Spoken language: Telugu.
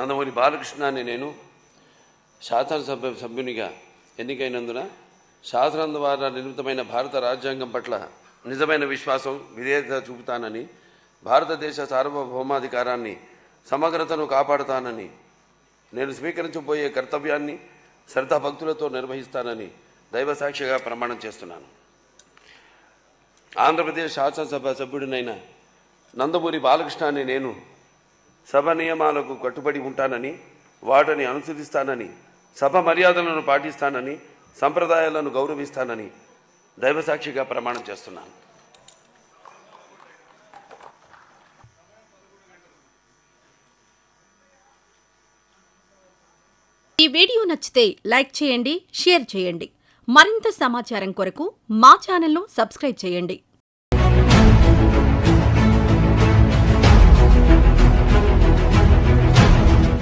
నందమూరి బాలకృష్ణ అనే నేను శాసనసభ సభ్యునిగా ఎన్నికైనందున శాసనం ద్వారా నిర్మితమైన భారత రాజ్యాంగం పట్ల నిజమైన విశ్వాసం విధేయత చూపుతానని, భారతదేశ సార్వభౌమాధికారాన్ని సమగ్రతను కాపాడుతానని, నేను స్వీకరించబోయే కర్తవ్యాన్ని శ్రద్ధాభక్తులతో నిర్వహిస్తానని దైవసాక్షిగా ప్రమాణం చేస్తున్నాను. ఆంధ్రప్రదేశ్ శాసనసభ సభ్యుడినైన నందమూరి బాలకృష్ణ అనే నేను సభ నియమాలకు కట్టుబడి ఉంటానని, వాటిని అనుసరిస్తానని, సభ మర్యాదలను పాటిస్తానని, సంప్రదాయాలను గౌరవిస్తానని దైవసాక్షిగా ప్రమాణం చేస్తున్నాను. ఈ వీడియో నచ్చితే లైక్ చేయండి, షేర్ చేయండి. మరింత సమాచారం కొరకు మా ఛానల్ను సబ్స్క్రైబ్ చేయండి.